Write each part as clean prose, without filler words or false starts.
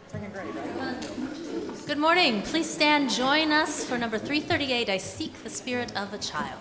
Second grade, right? Good morning. Please stand, join us for number 338, I Seek the Spirit of a Child.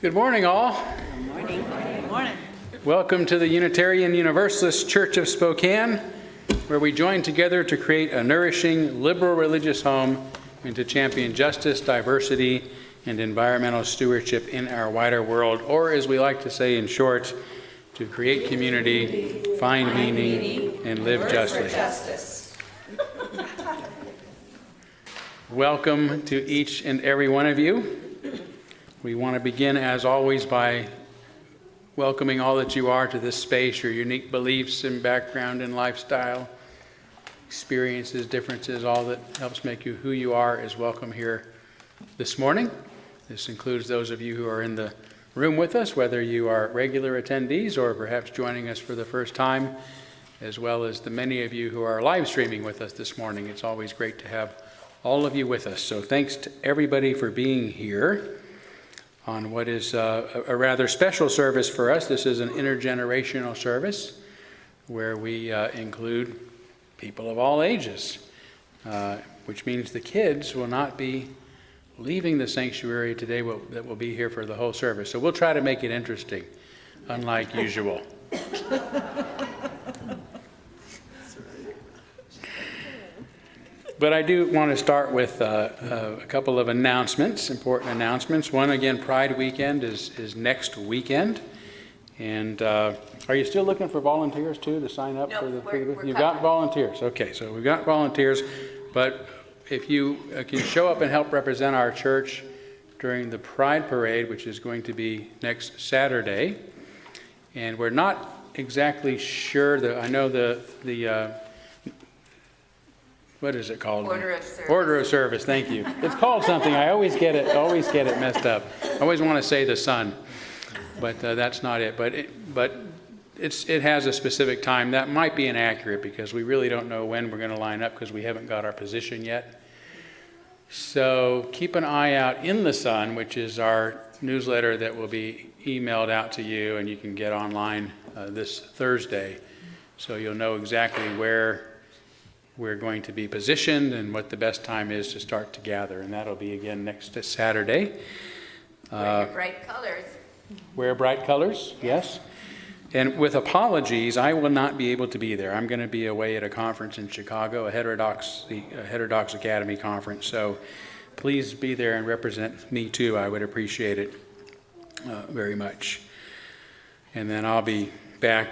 Good morning, all. Good morning. Good morning. Welcome to the Unitarian Universalist Church of Spokane, where we join together to create a nourishing, liberal religious home and to champion justice, diversity, and environmental stewardship in our wider world, or as we like to say in short, to create community, find meaning, and live justly. Welcome to each and every one of you. We want to begin, as always, by welcoming all that you are to this space, your unique beliefs and background and lifestyle, experiences, differences, all that helps make you who you are is welcome here this morning. This includes those of you who are in the room with us, whether you are regular attendees or perhaps joining us for the first time, as well as the many of you who are live streaming with us this morning. It's always great to have all of you with us. So thanks to everybody for being here on what is a rather special service for us. This is an intergenerational service where we include people of all ages, which means the kids will not be leaving the sanctuary today that will be here for the whole service. So we'll try to make it interesting, unlike usual. But I do want to start with a couple of announcements, important announcements. One, again, Pride Weekend is next weekend. And are you still looking for volunteers, too, to sign up for the You've got volunteers. Okay, so we've got volunteers. But if you can show up and help represent our church during the Pride Parade, which is going to be next Saturday. And we're not exactly sure. I know the what is it called? Order of service. Order of service, thank you. It's called something. I always get it messed up. I always want to say the sun, but that's not it. But it has a specific time. That might be inaccurate because we really don't know when we're going to line up because we haven't got our position yet. So keep an eye out in the Sun, which is our newsletter that will be emailed out to you, and you can get online this Thursday. So you'll know exactly where we're going to be positioned and what the best time is to start to gather. And that'll be again next Saturday. Wear bright colors. Wear bright colors, yes. And with apologies, I will not be able to be there. I'm going to be away at a conference in Chicago, a Heterodox Academy conference. So please be there and represent me too. I would appreciate it very much. And then I'll be back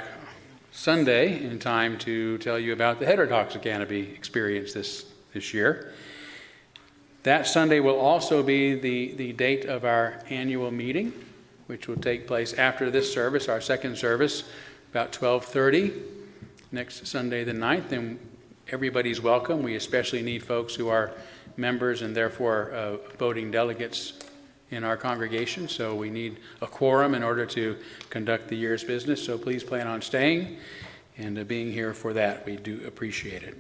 Sunday in time to tell you about the Heterodox Academy experience this year. That Sunday will also be the date of our annual meeting, which will take place after this service, our second service, about 12:30. next Sunday the 9th, and everybody's welcome. We especially need folks who are members and therefore voting delegates in our congregation, so we need a quorum in order to conduct the year's business, so please plan on staying and being here for that. We do appreciate it.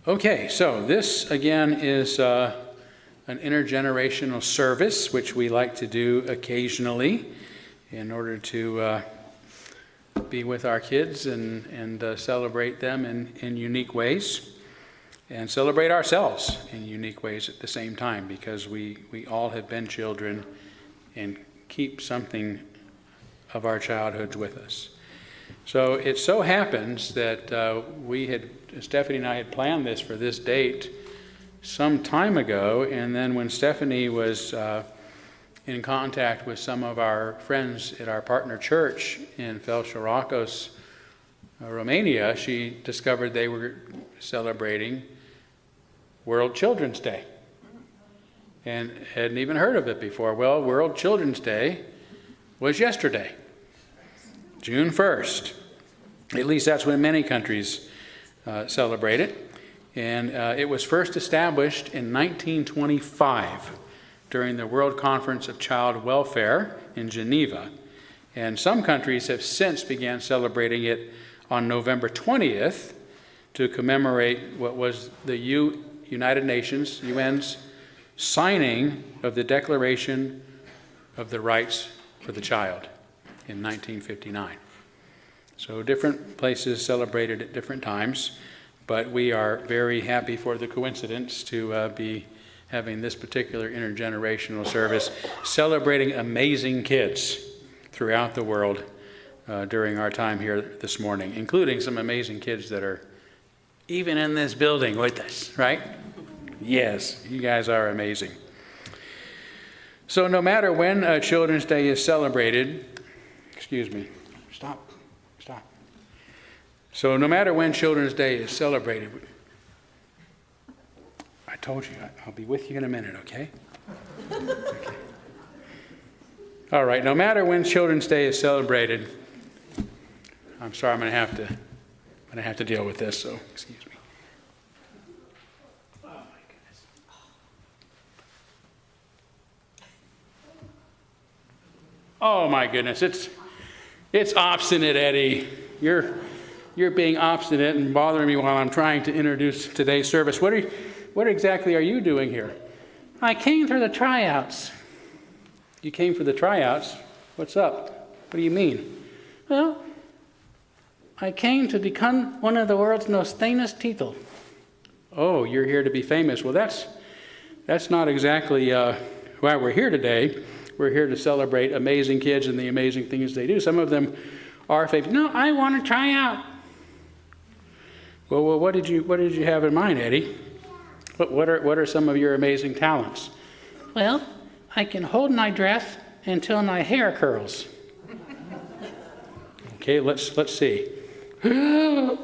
Okay, so this again is an intergenerational service, which we like to do occasionally in order to be with our kids and celebrate them in unique ways, and celebrate ourselves in unique ways at the same time, because we all have been children and keep something of our childhoods with us. So it so happens that Stephanie and I had planned this for this date some time ago, and then when Stephanie was in contact with some of our friends at our partner church in Felșoracos, Romania, she discovered they were celebrating World Children's Day and hadn't even heard of it before. Well, World Children's Day was yesterday, June 1st. At least that's when many countries celebrate it. And it was first established in 1925 during the World Conference of Child Welfare in Geneva. And some countries have since began celebrating it on November 20th to commemorate what was the United Nations, UN's signing of the Declaration of the Rights for the Child in 1959. So different places celebrated at different times, but we are very happy for the coincidence to be having this particular intergenerational service celebrating amazing kids throughout the world during our time here this morning, including some amazing kids that are even in this building with us, right? Yes, you guys are amazing. So no matter when Children's Day is celebrated, stop. So no matter when Children's Day is celebrated, I told you, I'll be with you in a minute, okay? Okay. All right, no matter when Children's Day is celebrated, I'm sorry, I'm going to have to deal with this, so excuse me. Oh my goodness. Oh my goodness, it's obstinate, Eddie. You're being obstinate and bothering me while I'm trying to introduce today's service. What exactly are you doing here? I came for the tryouts. You came for the tryouts? What's up? What do you mean? Well, I came to become one of the world's most famous people. Oh, you're here to be famous. Well, that's not exactly why we're here today. We're here to celebrate amazing kids and the amazing things they do. Some of them are famous. No, I want to try out. Well, what did you have in mind, Eddie? What are some of your amazing talents? Well, I can hold my breath until my hair curls. Okay, let's see. Did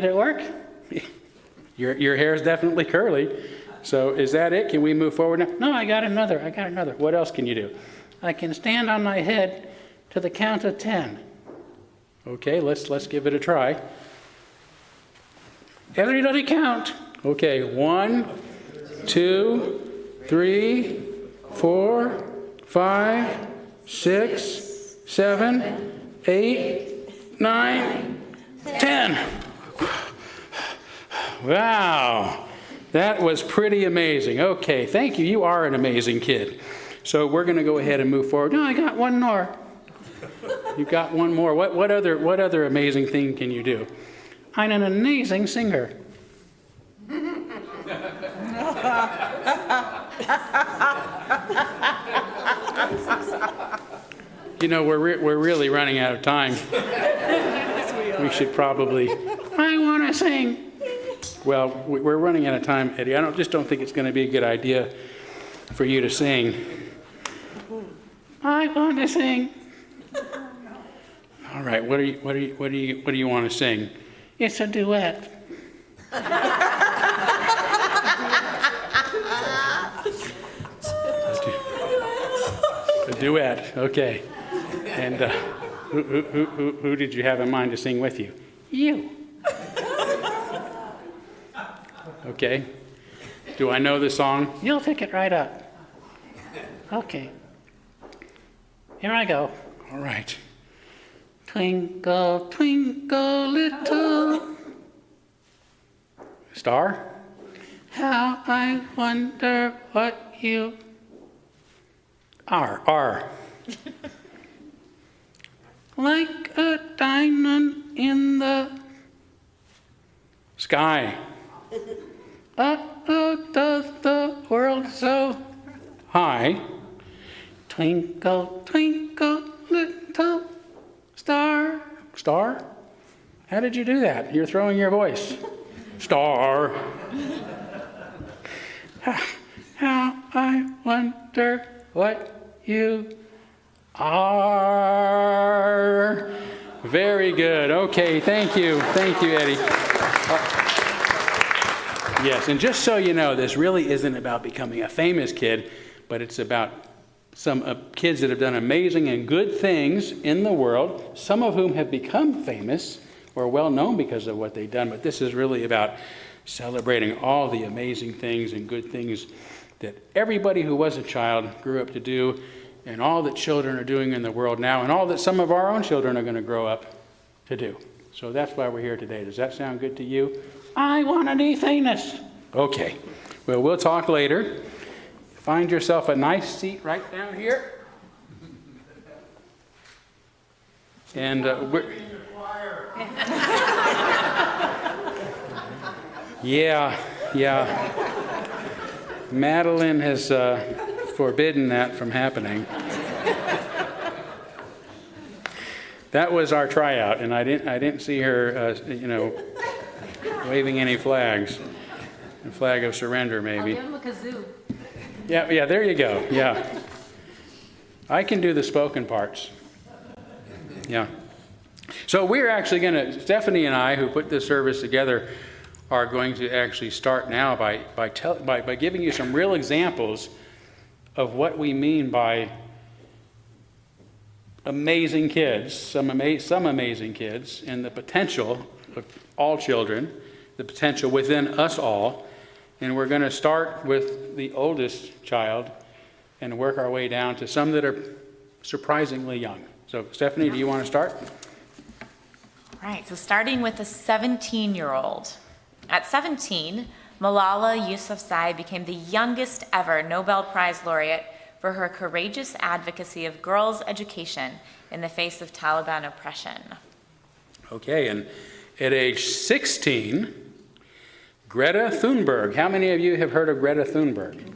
it work? Your hair is definitely curly. So is that it? Can we move forward now? No, I got another. What else can you do? I can stand on my head to the count of 10. Okay, let's give it a try. Everybody count. Okay, 1, 2, 3, 4, 5, 6, 7, 8, 9, 10. Wow, that was pretty amazing. Okay, thank you. You are an amazing kid. So we're going to go ahead and move forward. No, I got one more. You got one more. What other amazing thing can you do? I'm an amazing singer. You know, we're really running out of time. We should probably. I want to sing. Well, we're running out of time, Eddie. I just don't think it's going to be a good idea for you to sing. I want to sing. All right. What do you want to sing? It's a duet. A duet. Okay. And who did you have in mind to sing with you? You. Okay. Do I know the song? You'll pick it right up. Okay. Here I go. All right. Twinkle, twinkle, little star, how I wonder what you are. Like a diamond in the sky. Does the world so high. Twinkle, twinkle, little star. Star? How did you do that? You're throwing your voice. Star. How I wonder what you are. Very good. Okay, thank you. Thank you, Eddie. Yes, and just so you know, this really isn't about becoming a famous kid, but it's about some kids that have done amazing and good things in the world, some of whom have become famous or well known because of what they've done. But this is really about celebrating all the amazing things and good things that everybody who was a child grew up to do, and all that children are doing in the world now, and all that some of our own children are going to grow up to do. So that's why we're here today. Does that sound good to you? I want to be famous. Okay. Well, we'll talk later. Find yourself a nice seat right down here. And yeah. Madeline has forbidden that from happening. That was our tryout, and I didn't see her, waving any flags. A flag of surrender, maybe. I'll give him a kazoo. Yeah, there you go. Yeah. I can do the spoken parts. Yeah. So we're actually going to, Stephanie and I, who put this service together, are going to actually start now by giving you some real examples of what we mean by amazing kids, some amazing kids, and the potential of all children, the potential within us all. And we're going to start with the oldest child and work our way down to some that are surprisingly young. So, Stephanie, do you want to start? Right, so starting with a 17-year-old. At 17, Malala Yousafzai became the youngest ever Nobel Prize laureate for her courageous advocacy of girls' education in the face of Taliban oppression. Okay, and at age 16, Greta Thunberg. How many of you have heard of Greta Thunberg?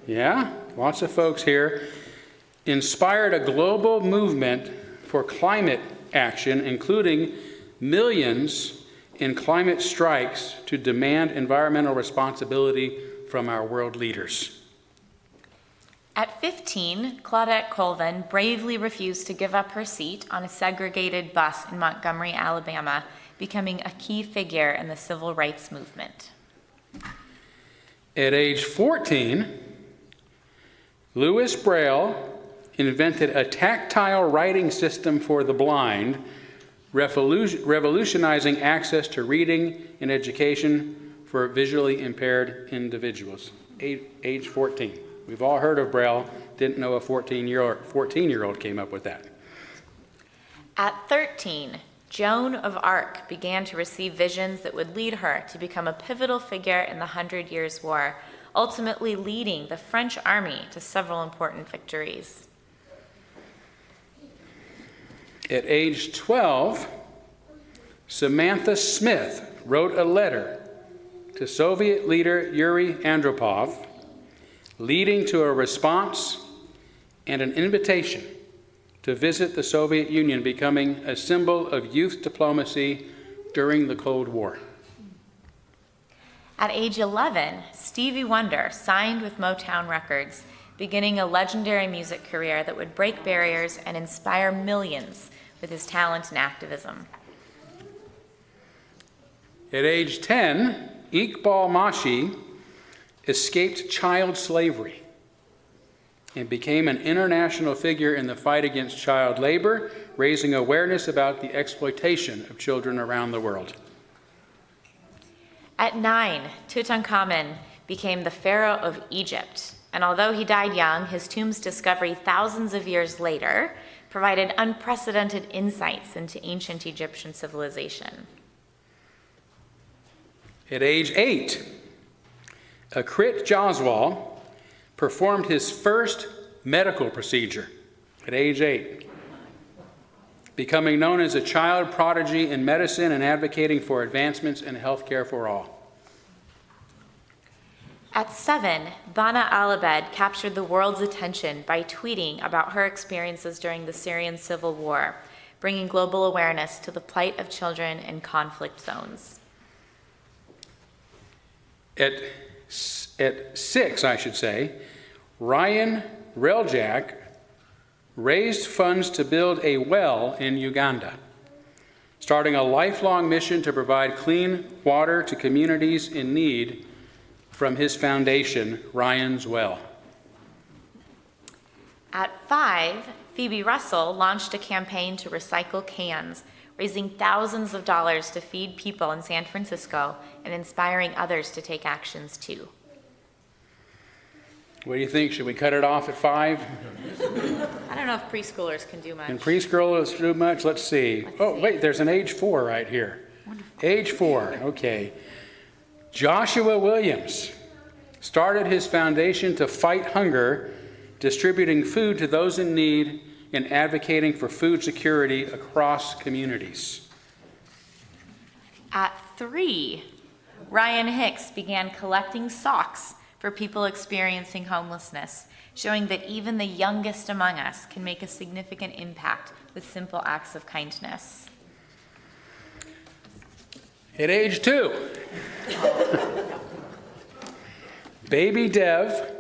Yeah, lots of folks here. Inspired a global movement for climate action, including millions in climate strikes to demand environmental responsibility from our world leaders. At 15, Claudette Colvin bravely refused to give up her seat on a segregated bus in Montgomery, Alabama, becoming a key figure in the civil rights movement. At age 14, Louis Braille invented a tactile writing system for the blind, revolutionizing access to reading and education for visually impaired individuals. Age 14. We've all heard of Braille, didn't know a 14-year-old came up with that. At 13, Joan of Arc began to receive visions that would lead her to become a pivotal figure in the 100 Years' War, ultimately leading the French army to several important victories. At age 12, Samantha Smith wrote a letter to Soviet leader Yuri Andropov, leading to a response and an invitation to visit the Soviet Union, becoming a symbol of youth diplomacy during the Cold War. At age 11, Stevie Wonder signed with Motown Records, beginning a legendary music career that would break barriers and inspire millions with his talent and activism. At age 10, Iqbal Masih escaped child slavery, and became an international figure in the fight against child labor, raising awareness about the exploitation of children around the world. At 9, Tutankhamun became the pharaoh of Egypt, and although he died young, his tomb's discovery thousands of years later provided unprecedented insights into ancient Egyptian civilization. At age 8, Akrit Joswal performed his first medical procedure at age 8, becoming known as a child prodigy in medicine and advocating for advancements in healthcare for all. At 7, Bana Alabed captured the world's attention by tweeting about her experiences during the Syrian civil war, bringing global awareness to the plight of children in conflict zones. At 6, Ryan Reljak raised funds to build a well in Uganda, starting a lifelong mission to provide clean water to communities in need from his foundation, Ryan's Well. At 5, Phoebe Russell launched a campaign to recycle cans, raising thousands of dollars to feed people in San Francisco and inspiring others to take actions too. What do you think? Should we cut it off at 5? I don't know if preschoolers can do much. And preschoolers do much? Let's see. Wait, there's an age 4 right here. Wonderful. Age 4, okay. Joshua Williams started his foundation to fight hunger, distributing food to those in need and advocating for food security across communities. At 3, Ryan Hicks began collecting socks for people experiencing homelessness, showing that even the youngest among us can make a significant impact with simple acts of kindness. At age 2, Baby Dev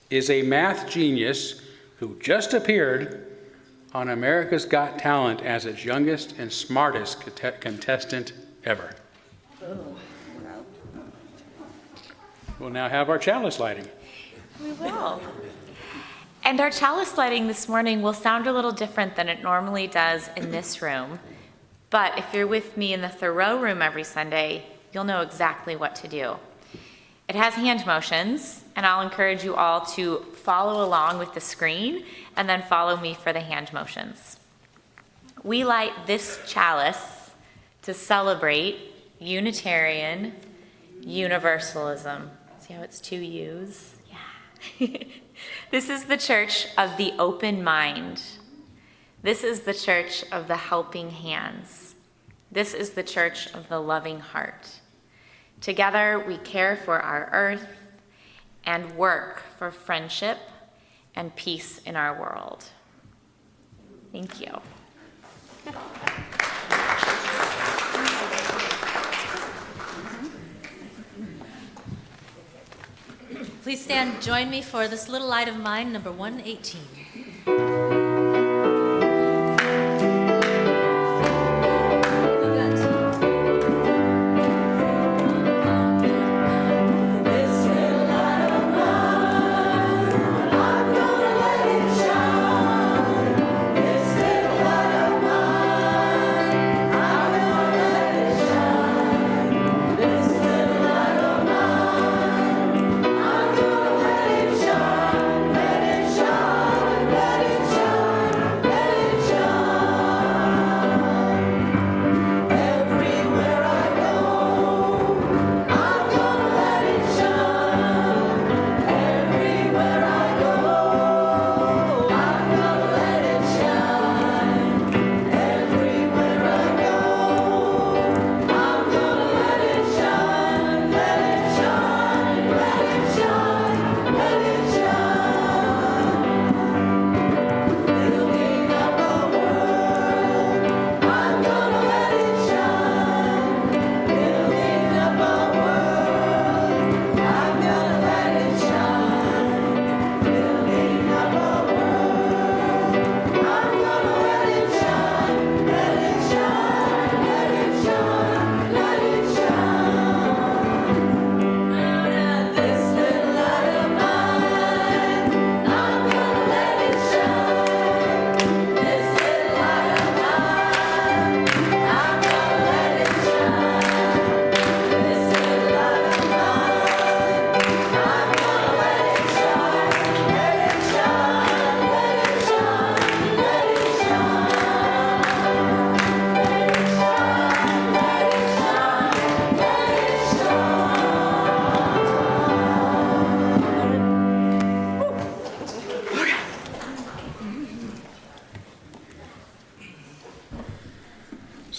is a math genius who just appeared on America's Got Talent as its youngest and smartest contestant ever. We'll now have our chalice lighting. We will. And our chalice lighting this morning will sound a little different than it normally does in this room. But if you're with me in the Thoreau room every Sunday, you'll know exactly what to do. It has hand motions, and I'll encourage you all to follow along with the screen and then follow me for the hand motions. We light this chalice to celebrate Unitarian Universalism. See how it's 2 U's? Yeah. This is the church of the open mind. This is the church of the helping hands. This is the church of the loving heart. Together, we care for our earth and work for friendship and peace in our world. Thank you. Please stand, join me for this little light of mine, number 118.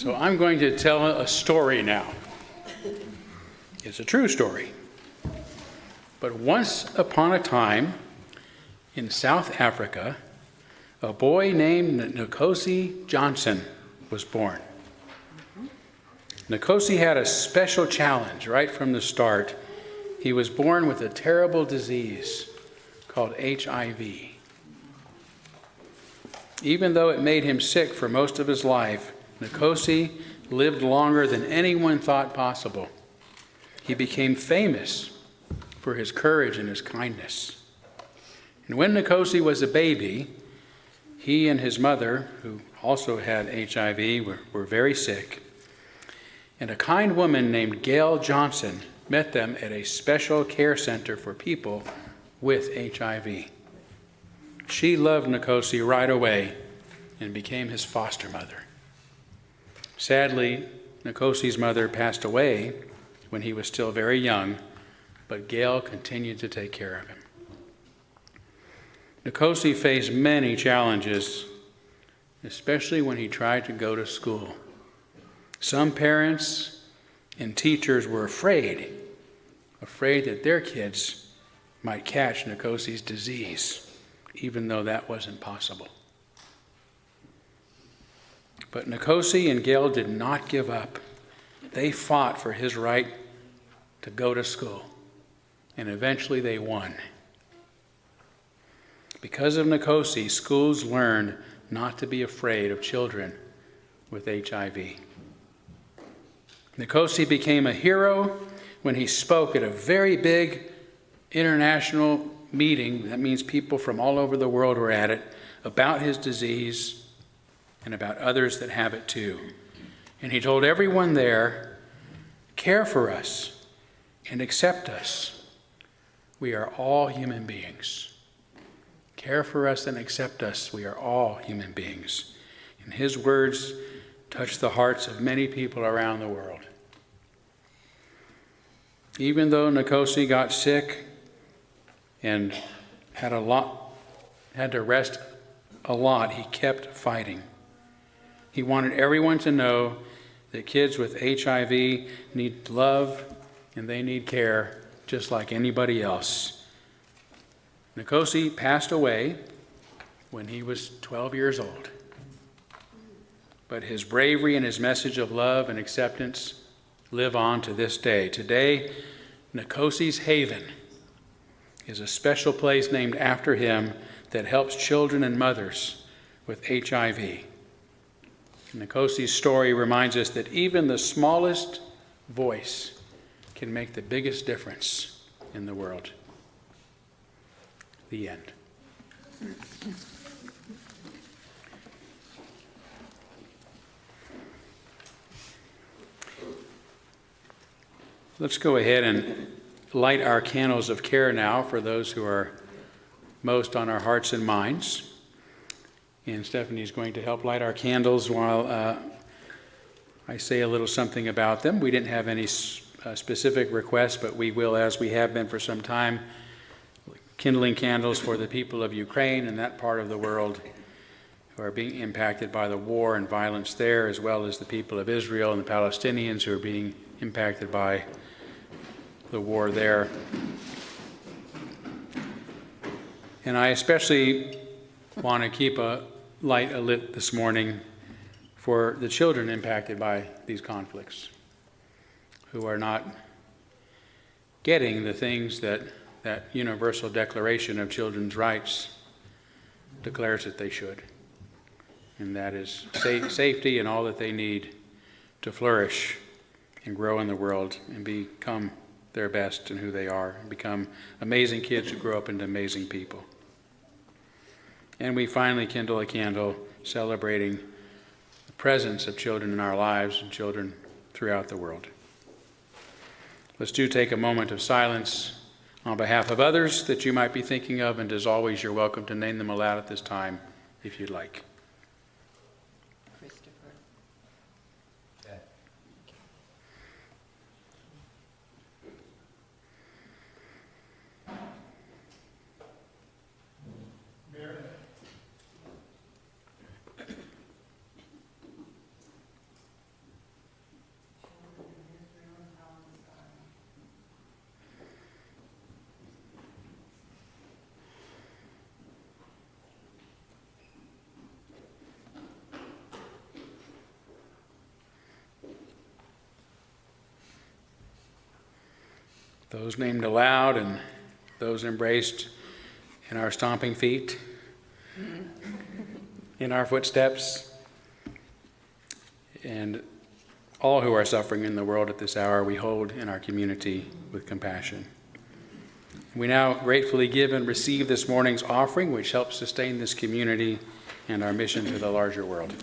So I'm going to tell a story now. It's a true story. But once upon a time in South Africa, a boy named Nkosi Johnson was born. Nkosi had a special challenge right from the start. He was born with a terrible disease called HIV. Even though it made him sick for most of his life, Nkosi lived longer than anyone thought possible. He became famous for his courage and his kindness. And when Nkosi was a baby, he and his mother, who also had HIV, were very sick. And a kind woman named Gail Johnson met them at a special care center for people with HIV. She loved Nkosi right away and became his foster mother. Sadly, Nkosi's mother passed away when he was still very young, but Gail continued to take care of him. Nkosi faced many challenges, especially when he tried to go to school. Some parents and teachers were afraid that their kids might catch Nkosi's disease, even though that wasn't possible. But Nkosi and Gail did not give up. They fought for his right to go to school, and eventually they won. Because of Nkosi, schools learned not to be afraid of children with HIV. Nkosi became a hero when he spoke at a very big international meeting. That means people from all over the world were at it, about his disease and about others that have it too. And he told everyone there, care for us and accept us. We are all human beings. Care for us and accept us. We are all human beings. And his words touched the hearts of many people around the world. Even though Nkosi got sick and had to rest a lot, he kept fighting. He wanted everyone to know that kids with HIV need love and they need care just like anybody else. Nkosi passed away when he was 12 years old. But his bravery and his message of love and acceptance live on to this day. Today, Nkosi's Haven is a special place named after him that helps children and mothers with HIV. Nkosi's story reminds us that even the smallest voice can make the biggest difference in the world. The end. Let's go ahead and light our candles of care now for those who are most on our hearts and minds. And Stephanie's going to help light our candles while I say a little something about them. We didn't have any specific requests, but we will, as we have been for some time, kindling candles for the people of Ukraine and that part of the world who are being impacted by the war and violence there, as well as the people of Israel and the Palestinians who are being impacted by the war there. And I especially want to keep a light lit this morning for the children impacted by these conflicts, who are not getting the things that Universal Declaration of Children's Rights declares that they should. And that is safety and all that they need to flourish and grow in the world and become their best in who they are, and become amazing kids who grow up into amazing people. And we finally kindle a candle celebrating the presence of children in our lives and children throughout the world. Let's take a moment of silence on behalf of others that you might be thinking of, and as always, you're welcome to name them aloud at this time if you'd like. those named aloud and those embraced in our stomping feet, in our footsteps, and all who are suffering in the world at this hour, we hold in our community with compassion. We now gratefully give and receive this morning's offering, which helps sustain this community and our mission to the larger world.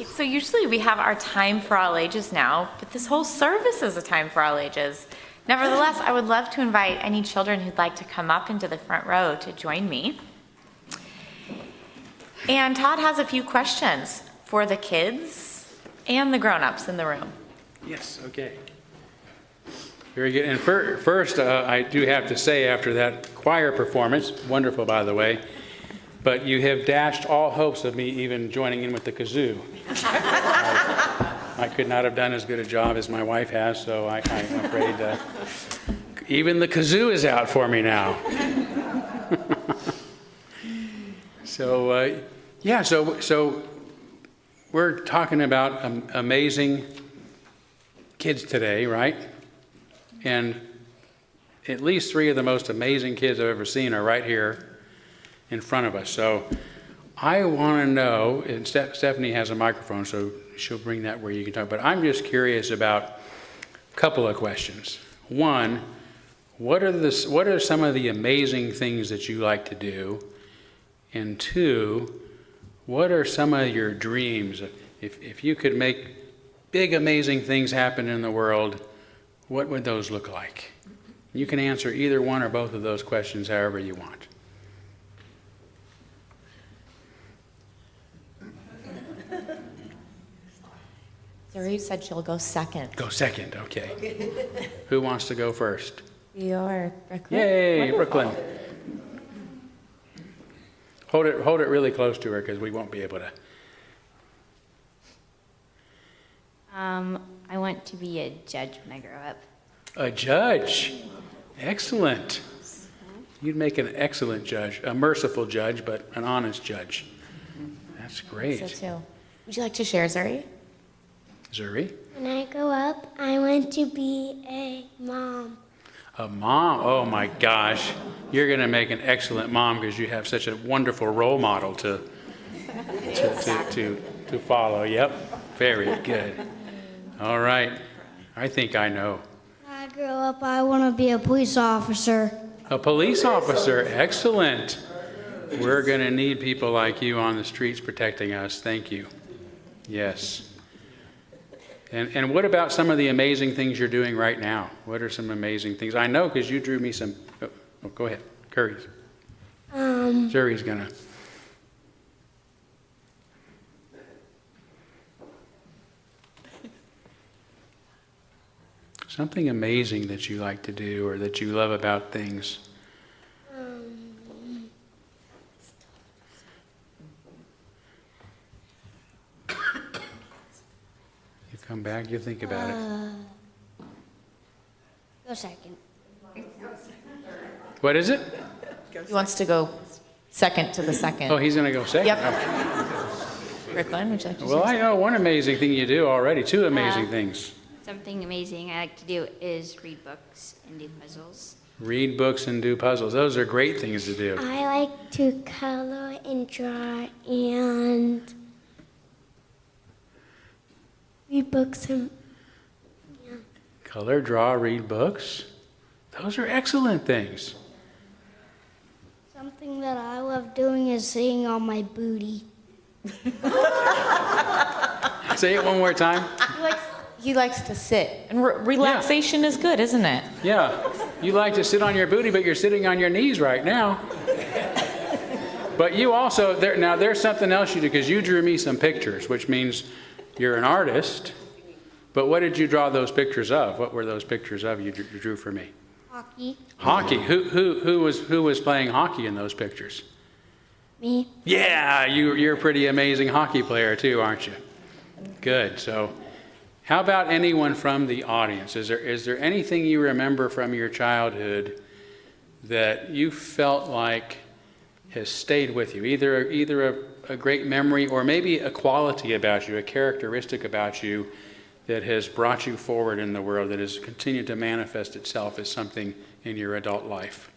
So usually we have our time for all ages now, but this whole service is a time for all ages. Nevertheless, I would love to invite any children who'd like to come up into the front row to join me. And Todd has a few questions for the kids and the grown-ups in the room. Yes, okay. Very good. And first, I do have to say, after that choir performance, wonderful by the way, but you have dashed all hopes of me even joining in with the kazoo. I could not have done as good a job as my wife has, so I'm afraid even the kazoo is out for me now. So we're talking about amazing kids today, right? And at least three of the most amazing kids I've ever seen are right here in front of us. So I want to know, and Stephanie has a microphone, so she'll bring that where you can talk, but I'm just curious about a couple of questions. One, what are some of the amazing things that you like to do? And two, what are some of your dreams? If you could make big, amazing things happen in the world, what would those look like? You can answer either one or both of those questions however you want. Zuri said she'll go second. Go second, okay. Who wants to go first? Your Brooklyn. Yay, Brooklyn. Hold it really close to her because we won't be able to. I want to be a judge when I grow up. A judge. Excellent. You'd make an excellent judge, a merciful judge, but an honest judge. That's great. So too. Would you like to share, Zuri? Zuri? When I grow up, I want to be a mom. A mom? Oh my gosh. You're going to make an excellent mom because you have such a wonderful role model to follow. Yep. Very good. All right. I think I know. When I grow up, I want to be a police officer. A police officer. Excellent. We're going to need people like you on the streets protecting us. Thank you. Yes. And what about some of the amazing things you're doing right now? What are some amazing things? I know because you drew me some. Oh, go ahead. Curry's. Zuri's going to. Something amazing that you like to do or that you love about things. You come back, you think about it. Go second. What is it? He wants to go second to the second. Oh, he's going to go second. Yep. Oh. Brooklyn, would you like to Well, share? I know one amazing thing you do already. Two amazing things. Something amazing I like to do is read books and do puzzles. Read books and do puzzles. Those are great things to do. I like to color and draw and read books and Color, draw, read books. Those are excellent things. something that I love doing is sitting on my booty. Say it one more time. He likes to sit. And relaxation is good, isn't it? Yeah. You like to sit on your booty, but you're sitting on your knees right now. But you also, there's something else you do, because you drew me some pictures, which means you're an artist. But what did you draw those pictures of? What were those pictures of you drew for me? Hockey. Hockey. Who was playing hockey in those pictures? Me. Yeah, you're a pretty amazing hockey player too, aren't you? Good. So, how about anyone from the audience? Is there anything you remember from your childhood that you felt like has stayed with you? Either a great memory or maybe a quality about you, a characteristic about you that has brought you forward in the world, that has continued to manifest itself as something in your adult life.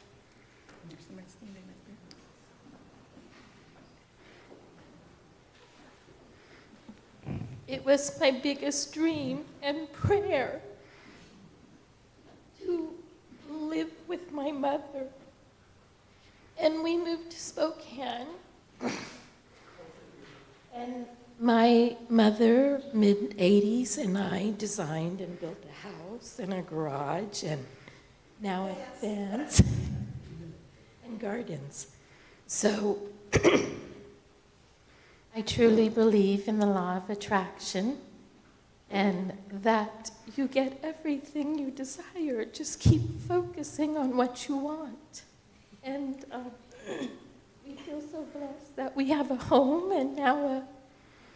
It was my biggest dream and prayer to live with my mother. And we moved to Spokane. And my mother, mid-80s, and I designed and built a house and a garage, and now it stands, and gardens. So I truly believe in the law of attraction and that you get everything you desire. Just keep focusing on what you want. And we feel so blessed that we have a home and now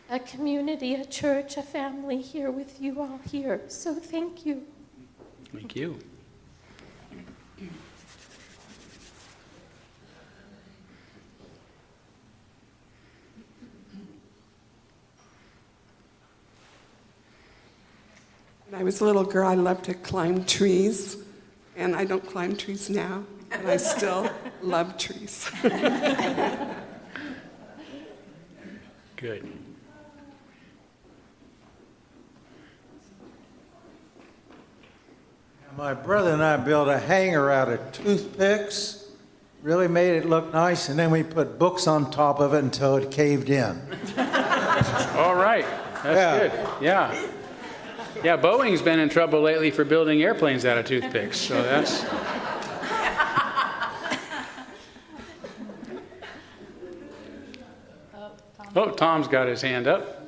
a community, a church, a family here with you all here. So thank you. Thank you. When I was a little girl, I loved to climb trees, and I don't climb trees now, but I still love trees. Good. My brother and I built a hanger out of toothpicks, really made it look nice, and then we put books on top of it until it caved in. All right. That's good. Yeah. Yeah, Boeing's been in trouble lately for building airplanes out of toothpicks, so that's... Oh, Tom's got his hand up.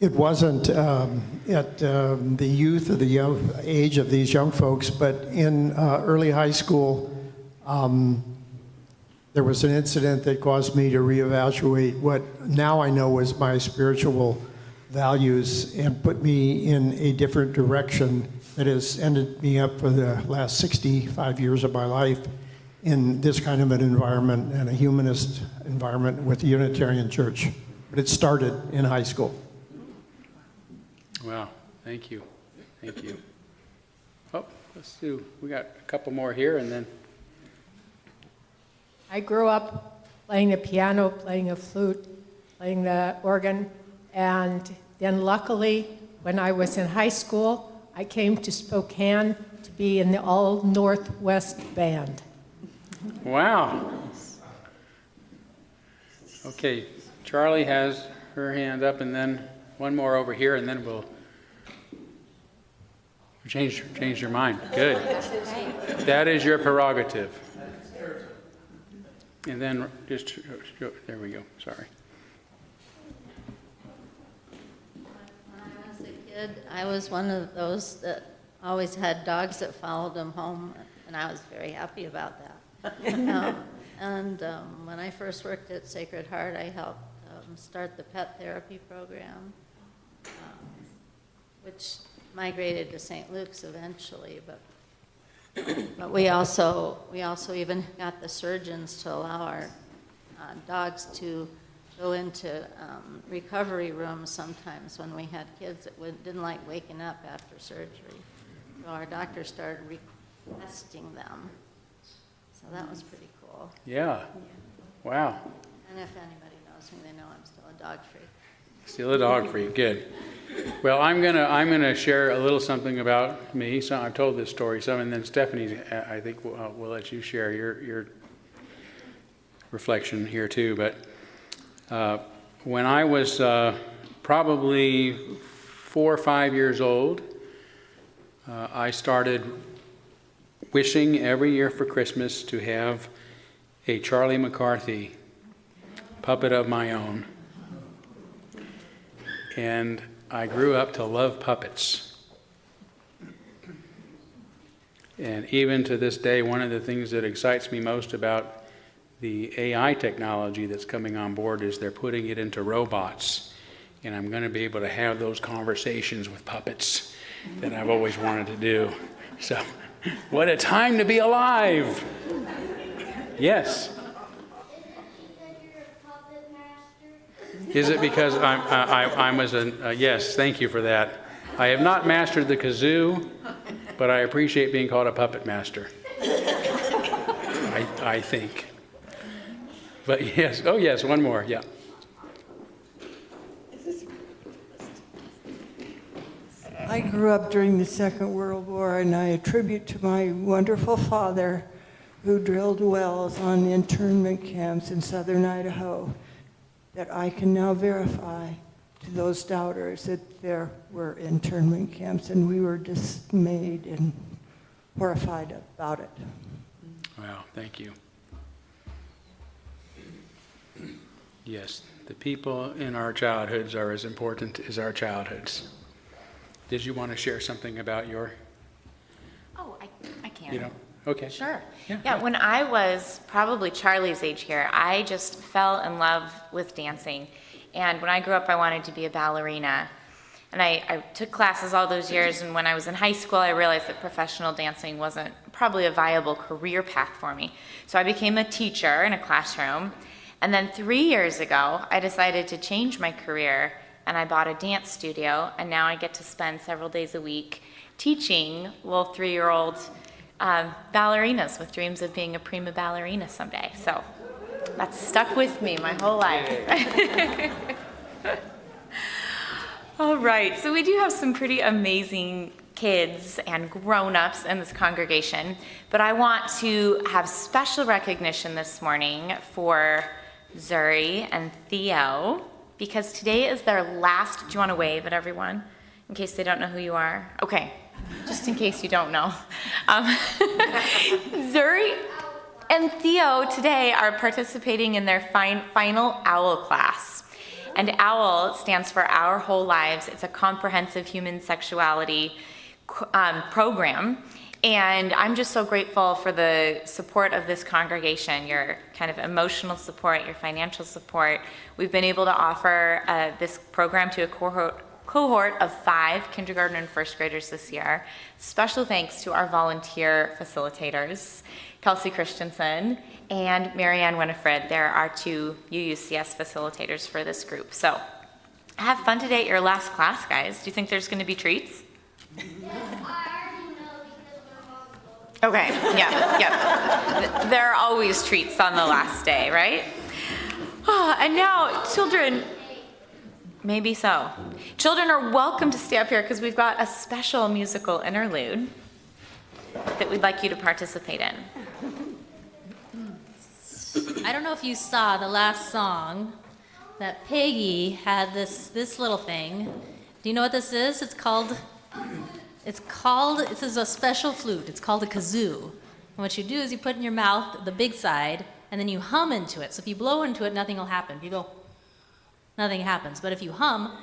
it wasn't at the youth or the young age of these young folks, but in early high school, there was an incident that caused me to reevaluate what now I know was my spiritual values and put me in a different direction that has ended me up for the last 65 years of my life in this kind of an environment and a humanist environment with the Unitarian Church. But it started in high school. Wow, thank you. Thank you. Oh, we got a couple more here and then. I grew up playing the piano, playing a flute, playing the organ, and then luckily, when I was in high school, I came to Spokane to be in the All Northwest Band. Wow. Okay, Charlie has her hand up, and then one more over here, and then we'll change your mind. Good. That is your prerogative. And then just, there we go, sorry. When I was a kid, I was one of those that always had dogs that followed them home, and I was very happy about that. When I first worked at Sacred Heart, I helped start the pet therapy program, which migrated to St. Luke's eventually, but we also even got the surgeons to allow our dogs to go into recovery rooms sometimes when we had kids that didn't like waking up after surgery. So our doctor started requesting them. So that was pretty cool. Yeah. Wow. And if anybody knows me, they know I'm still a dog freak. Still a dog freak, good. Well, I'm gonna share a little something about me. So I've told this story some, and then Stephanie, I think we'll let you share your reflection here too. But when I was probably 4 or 5 years old, I started wishing every year for Christmas to have a Charlie McCarthy puppet of my own. And I grew up to love puppets. And even to this day, one of the things that excites me most about the AI technology that's coming on board is they're putting it into robots. And I'm going to be able to have those conversations with puppets that I've always wanted to do. So, what a time to be alive! Yes. Is it because I was yes, thank you for that. I have not mastered the kazoo, but I appreciate being called a puppet master. I think. But yes, oh yes, one more, yeah. I grew up during the Second World War, and I attribute to my wonderful father who drilled wells on internment camps in southern Idaho that I can now verify to those doubters that there were internment camps, and we were dismayed and horrified about it. Wow, thank you. Yes, the people in our childhoods are as important as our childhoods. Did you want to share something about your? Oh, I can. You know? Okay. Sure. Yeah. When I was probably Charlie's age here, I just fell in love with dancing. And when I grew up, I wanted to be a ballerina. And I took classes all those years, and when I was in high school, I realized that professional dancing wasn't probably a viable career path for me. So I became a teacher in a classroom. And then 3 years ago, I decided to change my career, and I bought a dance studio, and now I get to spend several days a week teaching little 3-year-old ballerinas with dreams of being a prima ballerina someday. So that's stuck with me my whole life. All right, so we do have some pretty amazing kids and grown-ups in this congregation, but I want to have special recognition this morning for Zuri and Theo, because today is their last. Do you want to wave at everyone in case they don't know who you are? Okay, just in case you don't know. Zuri and Theo today are participating in their final OWL class. And OWL stands for Our Whole Lives. It's a comprehensive human sexuality program. And I'm just so grateful for the support of this congregation, your kind of emotional support, your financial support. We've been able to offer this program to a cohort of 5 kindergarten and first graders this year. Special thanks to our volunteer facilitators, Kelsey Christensen and Marianne Winifred. They're our 2 UUCS facilitators for this group. So have fun today at your last class, guys. Do you think there's going to be treats? Okay, yeah. There are always treats on the last day, right? Oh, and now, children, maybe so. Children are welcome to stay up here because we've got a special musical interlude that we'd like you to participate in. I don't know if you saw the last song that Peggy had this little thing. Do you know what this is? This is a special flute. It's called a kazoo. And what you do is you put in your mouth the big side, and then you hum into it. So if you blow into it, nothing will happen. If you go, nothing happens. But if you hum,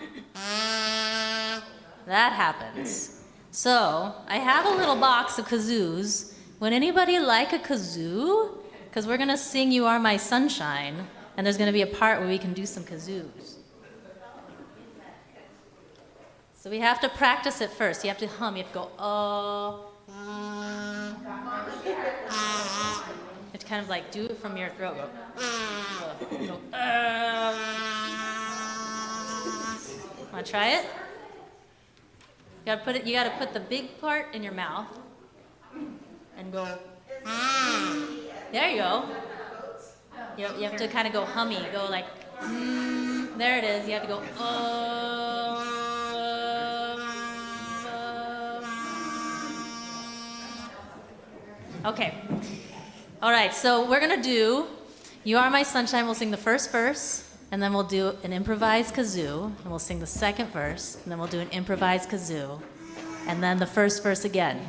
that happens. So I have a little box of kazoos. Would anybody like a kazoo? Because we're going to sing You Are My Sunshine, and there's going to be a part where we can do some kazoos. So we have to practice it first. You have to hum. You have to go, oh. You have to kind of like do it from your throat. Go, Want to try it? You gotta put the big part in your mouth and go. There you go. You have to kind of go hummy. Go like, there it is. You have to go, oh. Okay. All right, so we're going to do You Are My Sunshine. We'll sing the first verse, and then we'll do an improvised kazoo, and we'll sing the second verse, and then we'll do an improvised kazoo, and then the first verse again.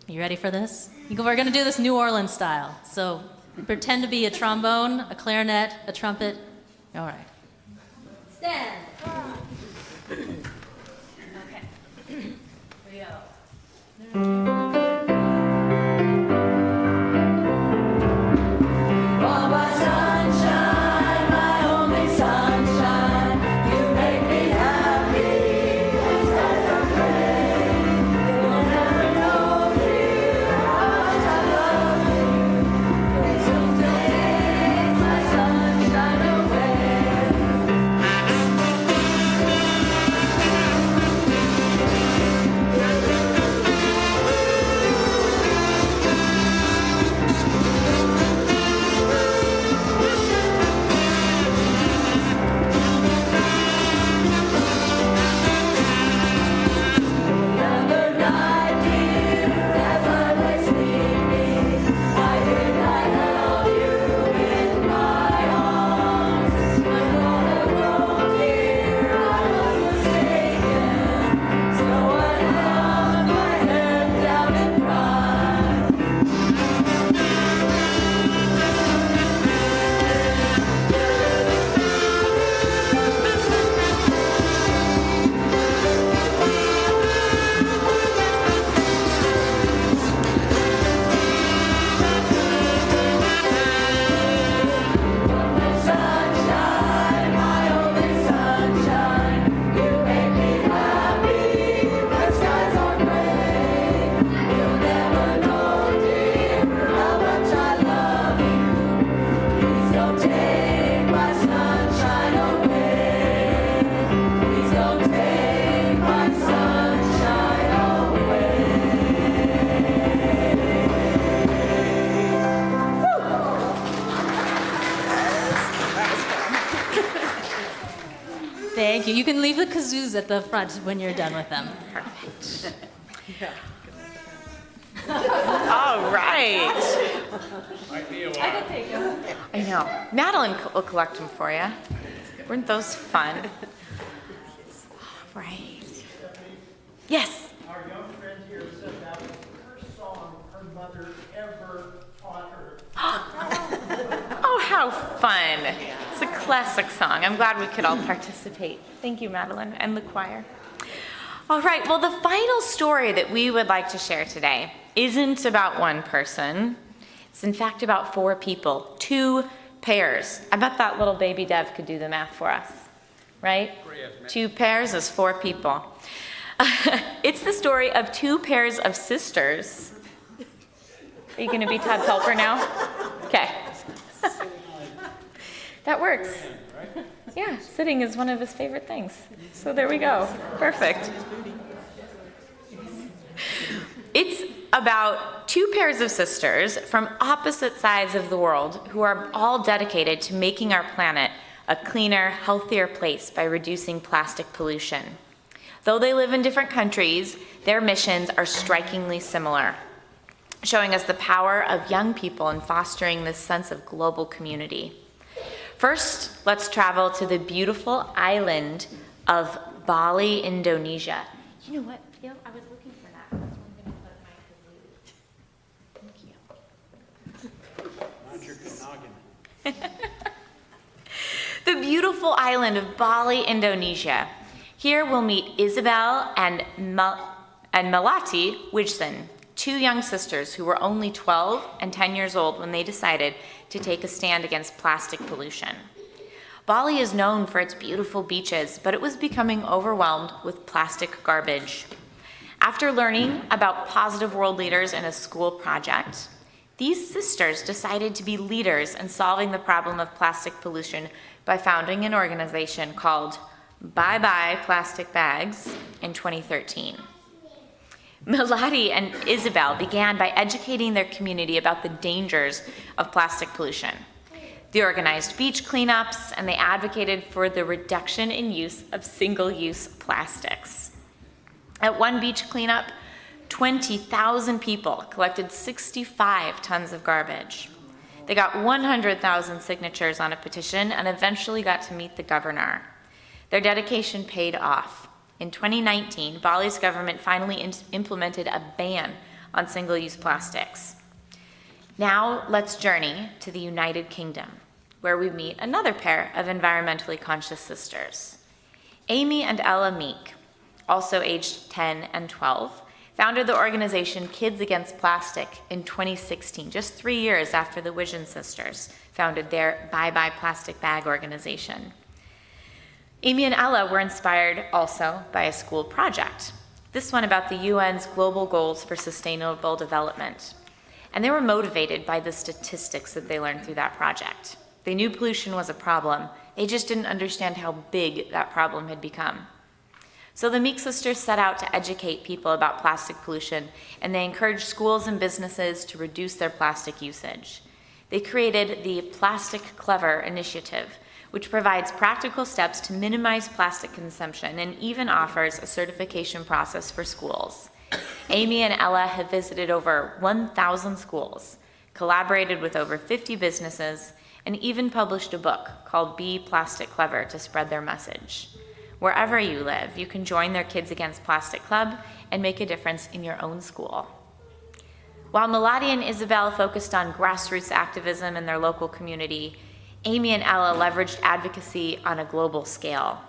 You ready for this? We're going to do this New Orleans style. So pretend to be a trombone, a clarinet, a trumpet. All right. Stand. Okay. Here we go. Thank you. You can leave the kazoos at the front when you're done with them. Perfect. All right. I can take them. I know. Madeline will collect them for you. Weren't those fun? All right. Yes. Our young friend here said that was the first song her mother ever taught her. Oh, how fun. It's a classic song. I'm glad we could all participate. Thank you, Madeline, and the choir. All right, well, the final story that we would like to share today isn't about one person. It's in fact about 4 people, 2 pairs. I bet that little baby Dev could do the math for us, right? 2 pairs is 4 people. It's the story of 2 pairs of sisters. Are you going to be Todd's helper now? Okay. That works. Yeah, sitting is one of his favorite things. So there we go. Perfect. It's about 2 pairs of sisters from opposite sides of the world who are all dedicated to making our planet a cleaner, healthier place by reducing plastic pollution. Though they live in different countries, their missions are strikingly similar, showing us the power of young people in fostering this sense of global community. First, let's travel to the beautiful island of Bali, Indonesia. You know what, Phil? I was looking for that. That's what I'm going to put in my kazoo. Thank you. The beautiful island of Bali, Indonesia. Here we'll meet Isabel and Melati Wijsen, 2 young sisters who were only 12 and 10 years old when they decided to take a stand against plastic pollution. Bali is known for its beautiful beaches, but it was becoming overwhelmed with plastic garbage. After learning about positive world leaders in a school project, these sisters decided to be leaders in solving the problem of plastic pollution by founding an organization called Bye Bye Plastic Bags in 2013. Melati and Isabel began by educating their community about the dangers of plastic pollution. They organized beach cleanups, and they advocated for the reduction in use of single-use plastics. At one beach cleanup, 20,000 people collected 65 tons of garbage. They got 100,000 signatures on a petition and eventually got to meet the governor. Their dedication paid off. In 2019, Bali's government finally implemented a ban on single-use plastics. Now let's journey to the United Kingdom, where we meet another pair of environmentally conscious sisters. Amy and Ella Meek, also aged 10 and 12, founded the organization Kids Against Plastic in 2016, just 3 years after the Wijsen sisters founded their Bye Bye Plastic Bag organization. Amy and Ella were inspired also by a school project, this one about the UN's global goals for sustainable development. And they were motivated by the statistics that they learned through that project. They knew pollution was a problem, they just didn't understand how big that problem had become. So the Meek sisters set out to educate people about plastic pollution, and they encouraged schools and businesses to reduce their plastic usage. They created the Plastic Clever initiative, which provides practical steps to minimize plastic consumption and even offers a certification process for schools. Amy and Ella have visited over 1,000 schools, collaborated with over 50 businesses, and even published a book called Be Plastic Clever to spread their message. Wherever you live, you can join their Kids Against Plastic Club and make a difference in your own school. While Melati and Isabel focused on grassroots activism in their local community, Amy and Ella leveraged advocacy on a global scale.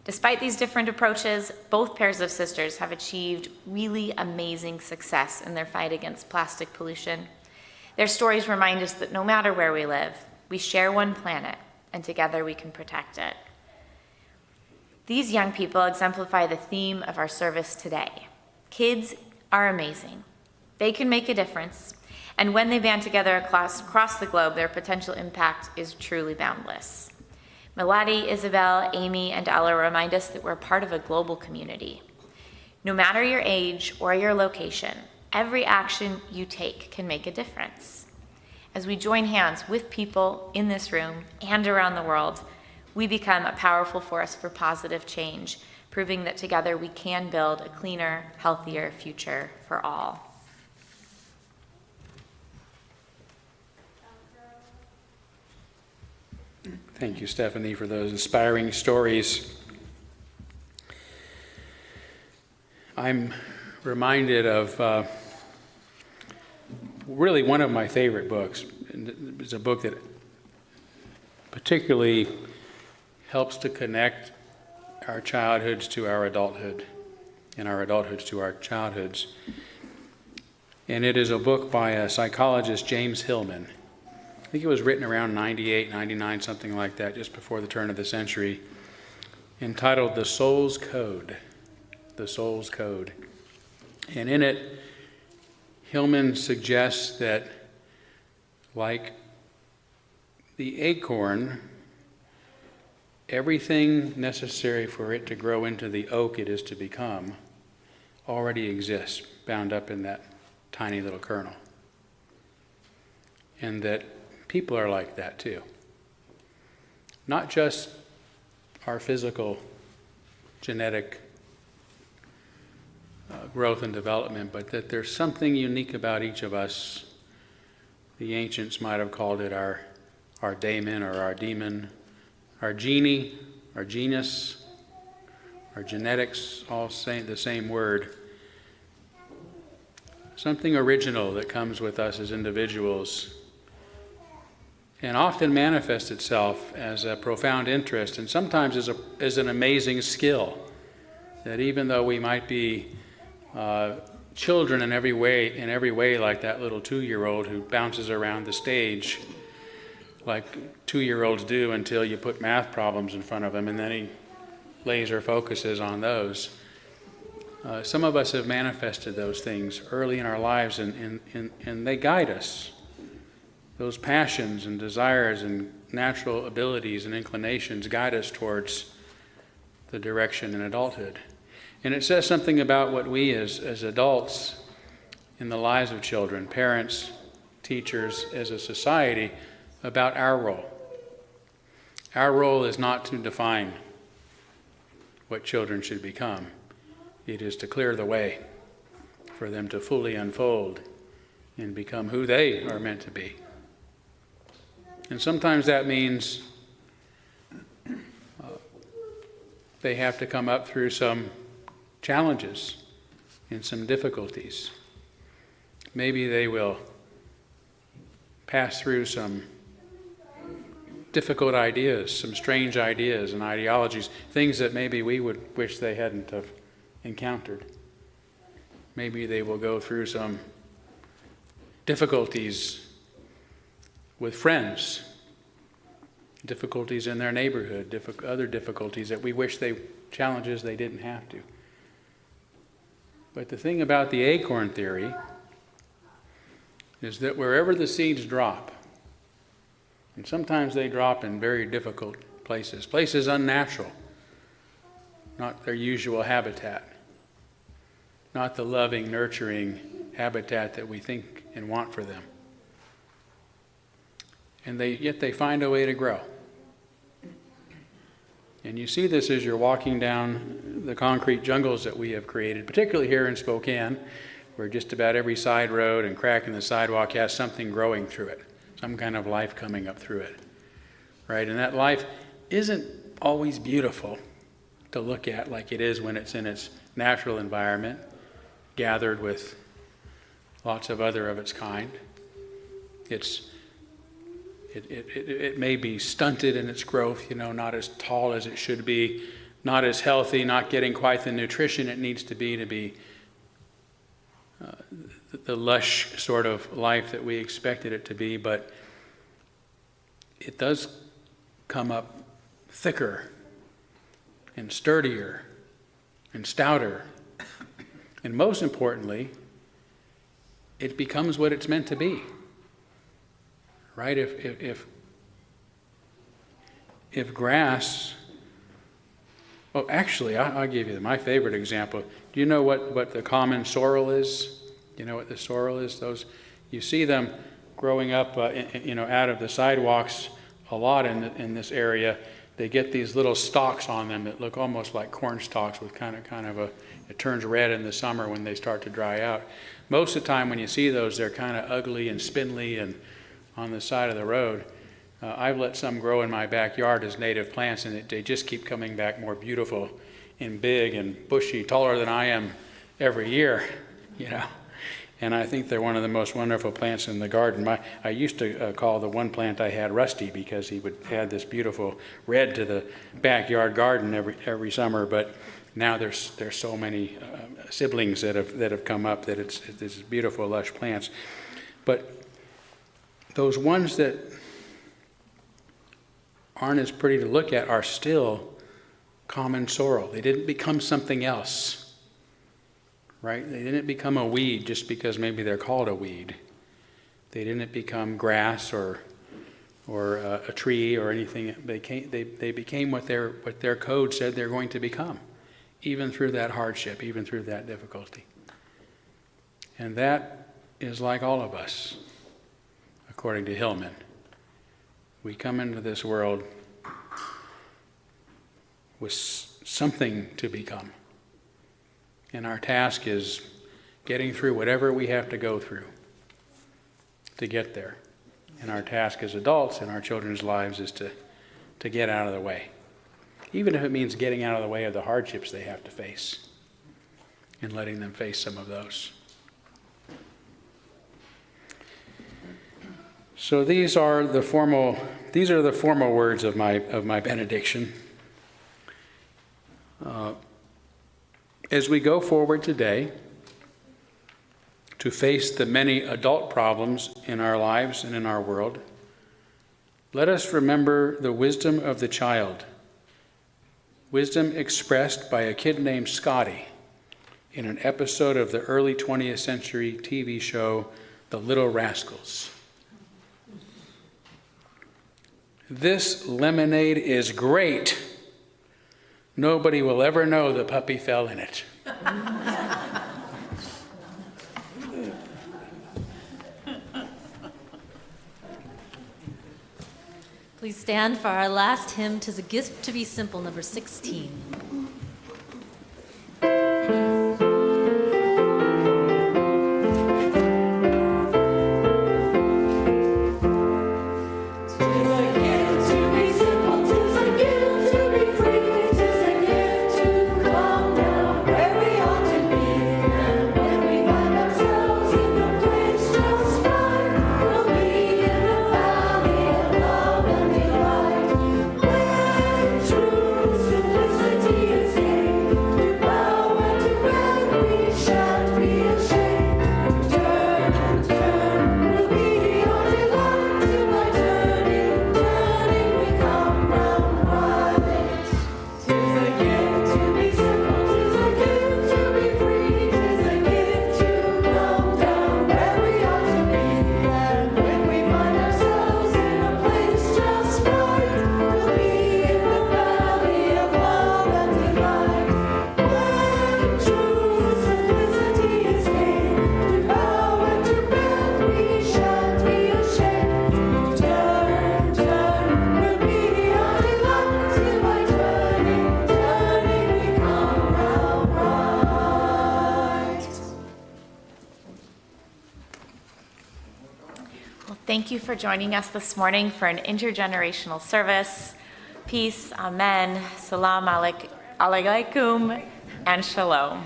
Despite these different approaches, both pairs of sisters have achieved really amazing success in their fight against plastic pollution. Their stories remind us that no matter where we live, we share one planet, and together we can protect it. These young people exemplify the theme of our service today. Kids are amazing. They can make a difference. And when they band together across the globe, their potential impact is truly boundless. Melati, Isabel, Amy, and Ella remind us that we're part of a global community. No matter your age or your location, every action you take can make a difference. As we join hands with people in this room and around the world, we become a powerful force for positive change, proving that together we can build a cleaner, healthier future for all. Thank you, Stephanie, for those inspiring stories. I'm reminded of really one of my favorite books. It's a book that particularly helps to connect our childhoods to our adulthood and our adulthoods to our childhoods. And it is a book by a psychologist, James Hillman. I think it was written around 98, 99, something like that, just before the turn of the century, entitled The Soul's Code. The Soul's Code. And in it, Hillman suggests that, like the acorn, everything necessary for it to grow into the oak it is to become already exists, bound up in that tiny little kernel. And that people are like that too. Not just our physical, genetic growth and development, but that there's something unique about each of us. The ancients might have called it our daemon or our demon, our genie, our genus, our genetics, all saying the same word. Something original that comes with us as individuals and often manifests itself as a profound interest and sometimes as an amazing skill. That even though we might be children in every way, like that little 2-year-old who bounces around the stage like 2-year-olds do until you put math problems in front of him and then he laser focuses on those. Some of us have manifested those things early in our lives and they guide us. Those passions and desires and natural abilities and inclinations guide us towards the direction in adulthood. And it says something about what we as adults in the lives of children, parents, teachers, as a society, about our role. Our role is not to define what children should become. It is to clear the way for them to fully unfold and become who they are meant to be. And sometimes that means they have to come up through some challenges and some difficulties. Maybe they will pass through some difficult ideas, some strange ideas and ideologies, things that maybe we would wish they hadn't have encountered. Maybe they will go through some difficulties with friends, difficulties in their neighborhood, other difficulties that we wish challenges they didn't have to. But the thing about the acorn theory is that wherever the seeds drop, and sometimes they drop in very difficult places unnatural, not their usual habitat, not the loving, nurturing habitat that we think and want for them. And yet they find a way to grow. And you see this as you're walking down the concrete jungles that we have created, particularly here in Spokane, where just about every side road and crack in the sidewalk has something growing through it, some kind of life coming up through it, right? And that life isn't always beautiful to look at like it is when it's in its natural environment, gathered with lots of other of its kind. It may be stunted in its growth, not as tall as it should be, not as healthy, not getting quite the nutrition it needs to be the lush sort of life that we expected it to be, but it does come up thicker and sturdier and stouter. And most importantly, it becomes what it's meant to be. Right? If grass, actually, I'll give you my favorite example. Do you know what the common sorrel is? Do you know what the sorrel is? You see them growing up, out of the sidewalks a lot in this area. They get these little stalks on them that look almost like corn stalks with kind of it turns red in the summer when they start to dry out. Most of the time when you see those, they're kind of ugly and spindly and on the side of the road. I've let some grow in my backyard as native plants, and they just keep coming back more beautiful and big and bushy, taller than I am every year, And I think they're one of the most wonderful plants in the garden. I used to call the one plant I had Rusty because he would add this beautiful red to the backyard garden every summer. But now there's so many siblings that have come up that it's beautiful, lush plants. But those ones that aren't as pretty to look at are still common sorrel. They didn't become something else. Right? They didn't become a weed just because maybe they're called a weed. They didn't become grass or a tree or anything. They became what their code said they're going to become, even through that hardship, even through that difficulty. And that is like all of us, according to Hillman. We come into this world with something to become. And our task is getting through whatever we have to go through to get there. And our task as adults in our children's lives is to get out of the way. Even if it means getting out of the way of the hardships they have to face and letting them face some of those. So these are the formal words of my benediction. As we go forward today to face the many adult problems in our lives and in our world, let us remember the wisdom of the child, wisdom expressed by a kid named Scotty in an episode of the early 20th century TV show, The Little Rascals. This lemonade is great. Nobody will ever know the puppy fell in it. Please stand for our last hymn, "'Tis a Gift to be Simple," number 16. Thank you for joining us this morning for an intergenerational service. Peace, amen, salam alaikum, and shalom.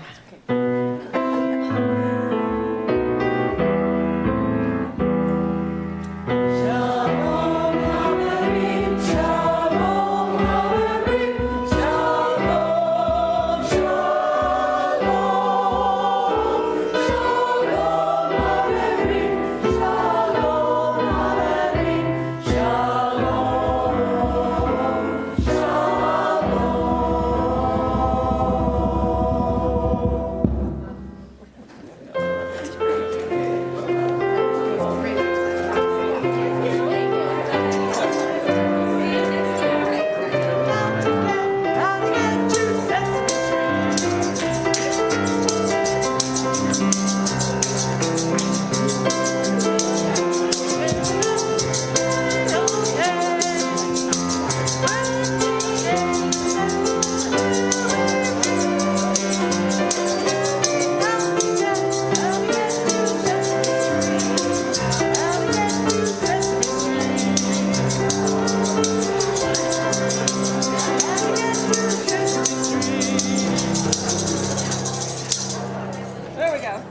There we go.